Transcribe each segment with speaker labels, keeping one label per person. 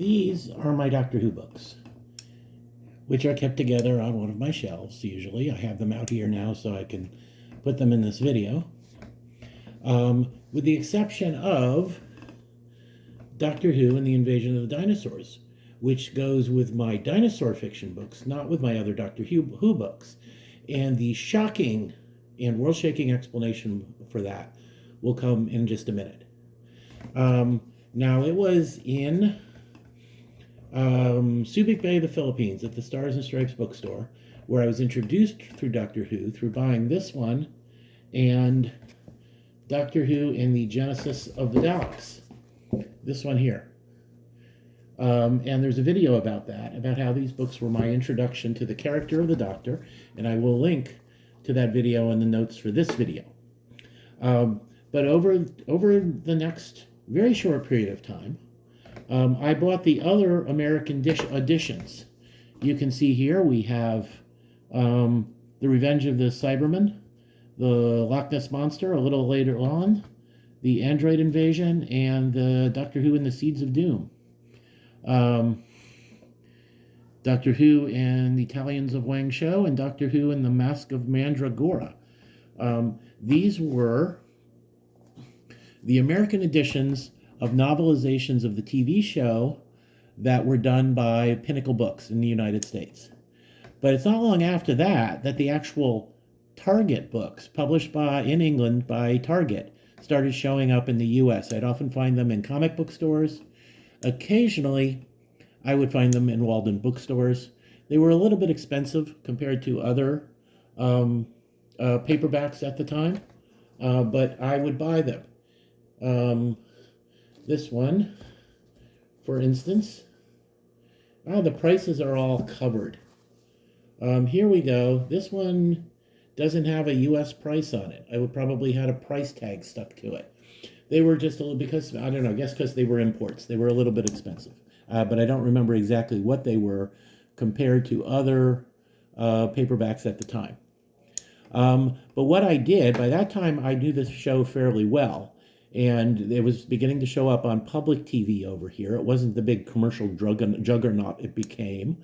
Speaker 1: These are my Doctor Who books, which are kept together on one of my shelves, usually. I have them out here now so I can put them in this video. With the exception of Doctor Who and the Invasion of the Dinosaurs, which goes with my dinosaur fiction books, not with my other Doctor Who books. And the shocking and world-shaking explanation for that will come in just a minute. Now, it was in Subic Bay, the Philippines, at the Stars and Stripes bookstore, where I was introduced through Doctor Who, through buying this one and Doctor Who and the Genesis of the Daleks. This one here. And there's a video about that, about how these books were my introduction to the character of the Doctor, and I will link to that video in the notes for this video. But over the next very short period of time, I bought the other American editions. You can see here we have The Revenge of the Cybermen, the Loch Ness Monster a little later on, the Android Invasion, and the Doctor Who and the Seeds of Doom. Doctor Who and the Italians of Wang Shou, and Doctor Who and the Mask of Mandragora. These were the American editions of novelizations of the TV show that were done by Pinnacle Books in the United States. But it's not long after that that the actual Target books, published in England by Target, started showing up in the US. I'd often find them in comic book stores. Occasionally, I would find them in Walden bookstores. They were a little bit expensive compared to other paperbacks at the time, but I would buy them. This one, for instance, the prices are all covered. Here we go. This one doesn't have a U.S. price on it. I would probably had a price tag stuck to it. They were just a little, because, I don't know, I guess because they were imports. They were a little bit expensive. But I don't remember exactly what they were compared to other paperbacks at the time. But what I did, by that time I knew this show fairly well. And it was beginning to show up on public TV over here. It wasn't the big commercial juggernaut it became.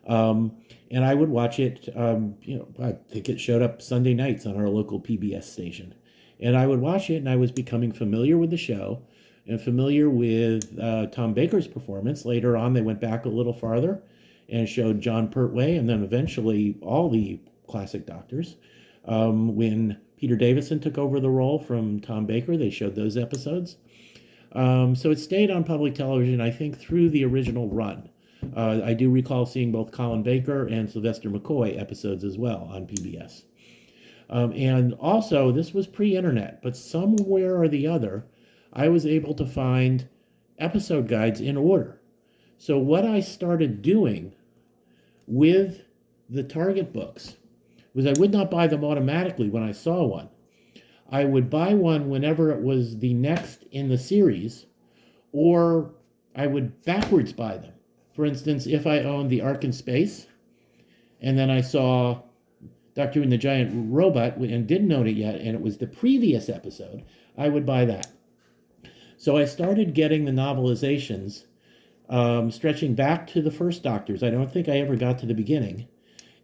Speaker 1: And I would watch it, I think it showed up Sunday nights on our local PBS station. And I would watch it, and I was becoming familiar with the show and familiar with Tom Baker's performance. Later on, they went back a little farther and showed John Pertwee, and then eventually all the classic Doctors. When Peter Davison took over the role from Tom Baker, they showed those episodes. So it stayed on public television, I think, through the original run. I do recall seeing both Colin Baker and Sylvester McCoy episodes as well on PBS. And also, this was pre-internet, but somewhere or the other, I was able to find episode guides in order. So what I started doing with the Target books was I would not buy them automatically when I saw one. I would buy one whenever it was the next in the series, or I would backwards buy them. For instance, if I owned the Ark in Space, and then I saw Doctor Who and the Giant Robot and didn't own it yet, and it was the previous episode, I would buy that. So I started getting the novelizations, stretching back to the first Doctors. I don't think I ever got to the beginning,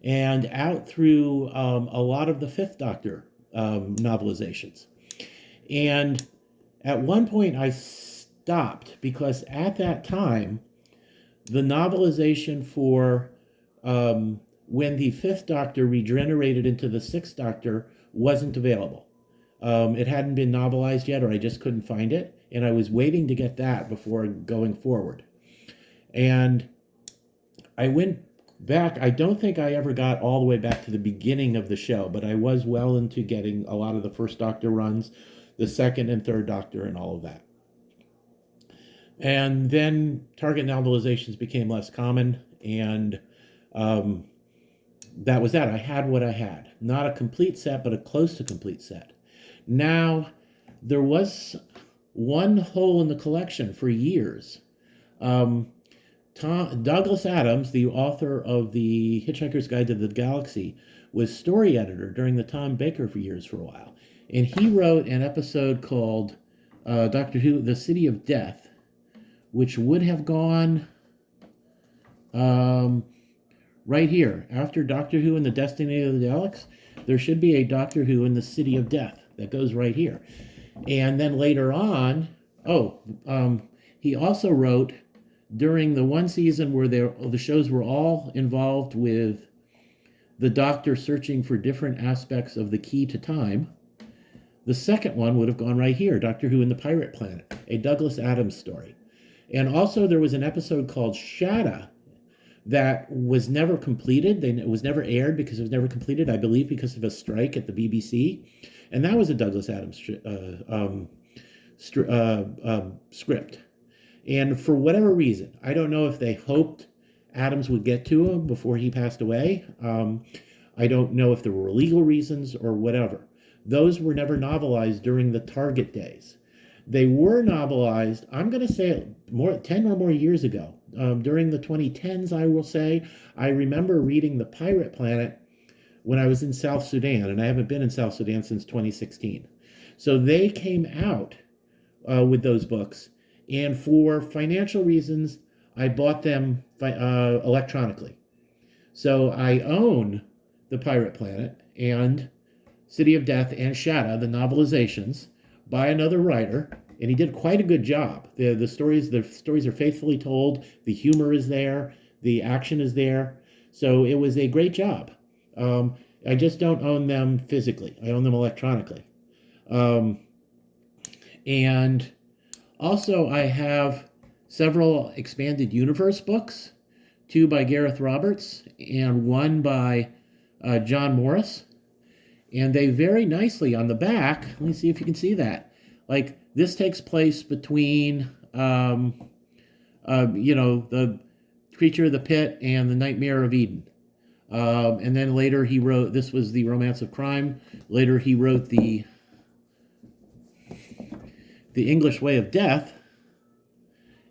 Speaker 1: and out through a lot of the Fifth Doctor novelizations. And at one point I stopped because at that time, the novelization for when the Fifth Doctor regenerated into the Sixth Doctor wasn't available. It hadn't been novelized yet, or I just couldn't find it, and I was waiting to get that before going forward. And I went back. I don't think I ever got all the way back to the beginning of the show, but I was well into getting a lot of the First Doctor runs, the Second and Third Doctor, and all of that. And then Target novelizations became less common, and that was that. I had what I had. Not a complete set, but a close to complete set. Now, there was one hole in the collection for years. Douglas Adams, the author of The Hitchhiker's Guide to the Galaxy, was story editor during the Tom Baker years for a while. And he wrote an episode called Doctor Who, The City of Death, which would have gone Um, right here, after Doctor Who and the Destiny of the Daleks, there should be a Doctor Who in the City of Death that goes right here. And then later on, he also wrote during the one season where the shows were all involved with the Doctor searching for different aspects of the key to time. The second one would have gone right here, Doctor Who and the Pirate Planet, a Douglas Adams story. And also there was an episode called Shadow that was never completed. It was never aired because it was never completed, I believe, because of a strike at the BBC. And that was a Douglas Adams script. And for whatever reason, I don't know if they hoped Adams would get to him before he passed away. I don't know if there were legal reasons or whatever. Those were never novelized during the Target days. They were novelized, I'm going to say 10 or more years ago. During the 2010s, I will say. I remember reading The Pirate Planet when I was in South Sudan, and I haven't been in South Sudan since 2016. So they came out with those books, and for financial reasons, I bought them electronically. So I own The Pirate Planet and City of Death and Shadow, the novelizations, by another writer, and he did quite a good job. The stories are faithfully told. The humor is there. The action is there. So it was a great job. I just don't own them physically. I own them electronically. And also I have several expanded universe books, 2 by Gareth Roberts and 1 by John Morris. And they very nicely on the back, let me see if you can see that. Like, this takes place between, the Creature of the Pit and the Nightmare of Eden. And then later he wrote, this was the Romance of Crime. Later he wrote the English Way of Death.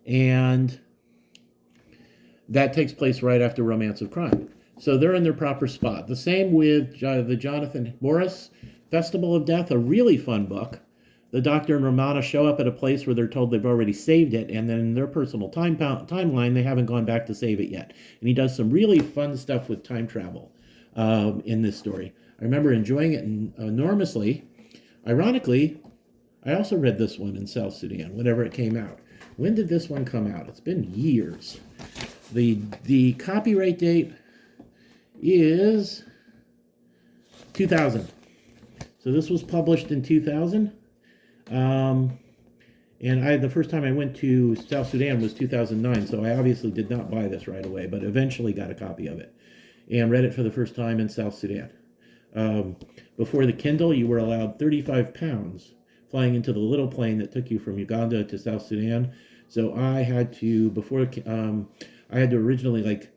Speaker 1: And that takes place right after Romance of Crime. So they're in their proper spot. The same with the Jonathan Morris Festival of Death, a really fun book. The Doctor and Romana show up at a place where they're told they've already saved it, and then in their personal timeline, they haven't gone back to save it yet. And he does some really fun stuff with time travel in this story. I remember enjoying it enormously. Ironically, I also read this one in South Sudan, whenever it came out. When did this one come out? It's been years. The copyright date is 2000. So this was published in 2000. And the first time I went to South Sudan was 2009, so I obviously did not buy this right away, but eventually got a copy of it and read it for the first time in South Sudan. Before the Kindle, you were allowed 35 pounds flying into the little plane that took you from Uganda to South Sudan. So I had to, I had to originally,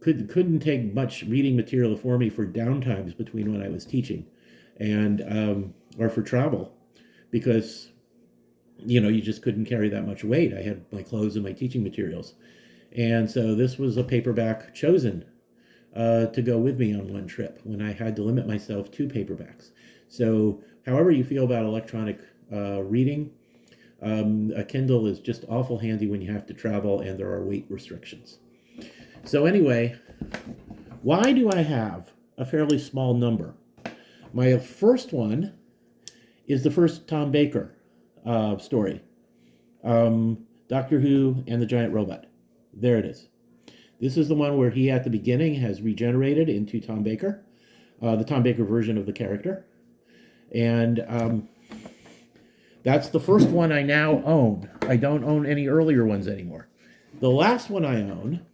Speaker 1: couldn't take much reading material for me for downtimes between when I was teaching and, or for travel, because, you just couldn't carry that much weight. I had my clothes and my teaching materials. And so this was a paperback chosen to go with me on one trip when I had to limit myself to paperbacks. So however you feel about electronic reading, a Kindle is just awful handy when you have to travel and there are weight restrictions. So anyway, why do I have a fairly small number? My first one is the first Tom Baker story, Doctor Who and the Giant Robot. There it is. This is the one where he at the beginning has regenerated into Tom Baker, the Tom Baker version of the character. And that's the first one I now own. I don't own any earlier ones anymore. The last one I own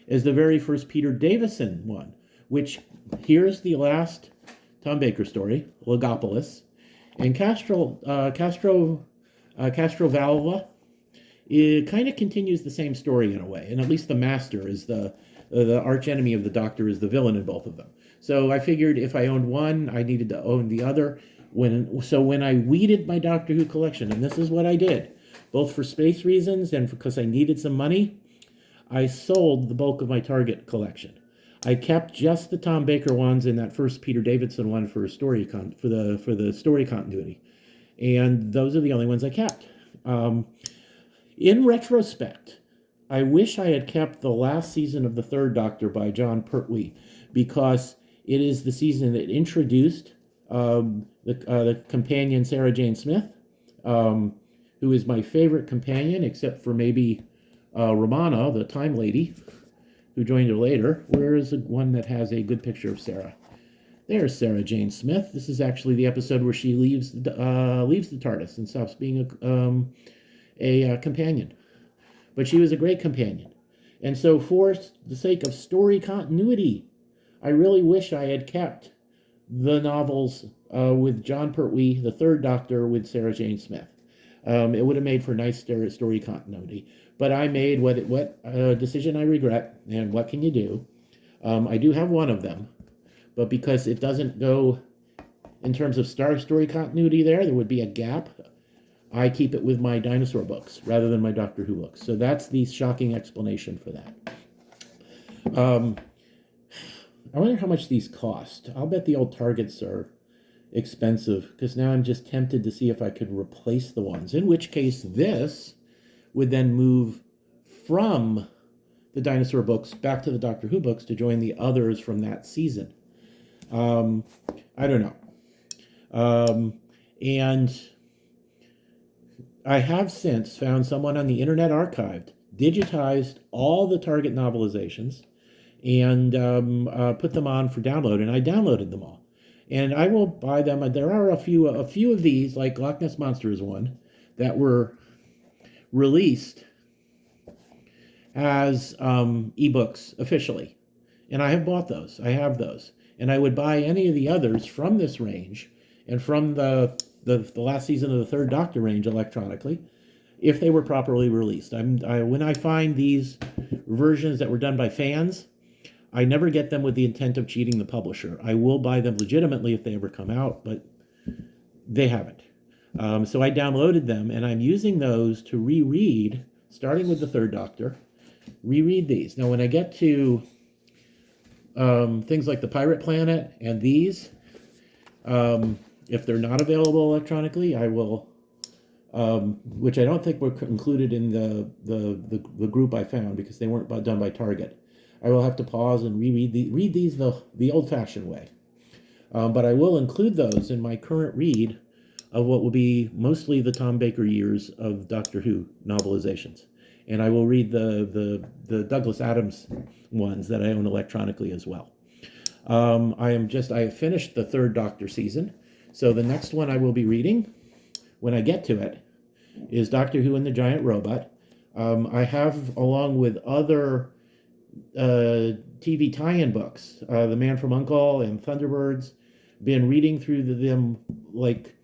Speaker 1: is the very first Peter Davison one, which here's the last Tom Baker story, Logopolis. And Castrovalva, it kind of continues the same story in a way, and at least the Master is the archenemy of the Doctor is the villain in both of them. So I figured if I owned one, I needed to own the other. So when I weeded my Doctor Who collection, and this is what I did, both for space reasons and because I needed some money, I sold the bulk of my Target collection. I kept just the Tom Baker ones and that first Peter Davison one for story for the story continuity, and those are the only ones I kept. In retrospect, I wish I had kept the last season of The Third Doctor by John Pertwee, because it is the season that introduced the companion Sarah Jane Smith, um, who is my favorite companion, except for maybe Romana, the Time Lady, who joined her later. Where is the one that has a good picture of Sarah? There's Sarah Jane Smith. This is actually the episode where she leaves the TARDIS and stops being a companion. But she was a great companion. And so for the sake of story continuity, I really wish I had kept the novels with John Pertwee, The Third Doctor, with Sarah Jane Smith. It would have made for nice story continuity. But I made what decision I regret, and what can you do? I do have one of them, but because it doesn't go in terms of story continuity there would be a gap. I keep it with my dinosaur books rather than my Doctor Who books. So that's the shocking explanation for that. I wonder how much these cost. I'll bet the old Targets are expensive, because now I'm just tempted to see if I could replace the ones, in which case this would then move from the dinosaur books back to the Doctor Who books to join the others from that season. I don't know. And I have since found someone on the Internet Archived, digitized all the Target novelizations, and put them on for download, and I downloaded them all. And I will buy them. There are a few of these, like Loch Ness Monster is one, that were released as ebooks officially. And I have bought those. I have those. And I would buy any of the others from this range and from the last season of the Third Doctor range electronically, if they were properly released. When I find these versions that were done by fans, I never get them with the intent of cheating the publisher. I will buy them legitimately if they ever come out, but they haven't. So I downloaded them, and I'm using those to reread, starting with the Third Doctor, reread these. Now, when I get to things like the Pirate Planet and these, if they're not available electronically, I will, which I don't think were included in the group I found, because they weren't done by Target. I will have to pause and read these the old-fashioned way. But I will include those in my current read of what will be mostly the Tom Baker years of Doctor Who novelizations. And I will read the Douglas Adams ones that I own electronically as well. I have finished the Third Doctor season, so the next one I will be reading, when I get to it, is Doctor Who and the Giant Robot. I have, along with other TV tie-in books, The Man from U.N.C.L.E. and Thunderbirds, been reading through them like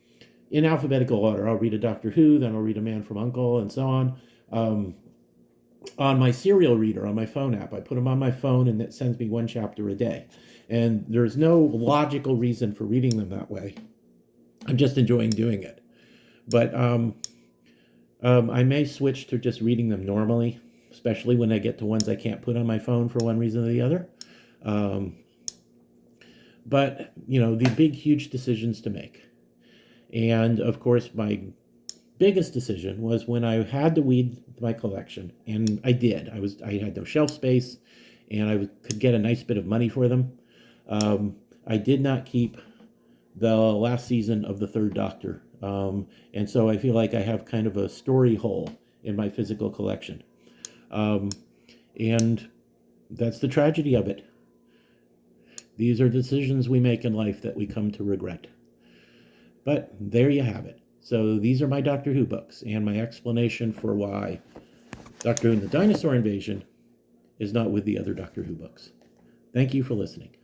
Speaker 1: in alphabetical order. I'll read a Doctor Who, then I'll read A Man from U.N.C.L.E., and so on. On my serial reader, on my phone app, I put them on my phone, and it sends me one chapter a day. And there's no logical reason for reading them that way. I'm just enjoying doing it. But I may switch to just reading them normally, especially when I get to ones I can't put on my phone for one reason or the other. But, the big, huge decisions to make. And, of course, my biggest decision was when I had to weed my collection, and I did. I had no shelf space, and I could get a nice bit of money for them. I did not keep the last season of the Third Doctor, and so I feel like I have kind of a story hole in my physical collection. And that's the tragedy of it. These are decisions we make in life that we come to regret. But there you have it. So these are my Doctor Who books, and my explanation for why Doctor Who and the Dinosaur Invasion is not with the other Doctor Who books. Thank you for listening.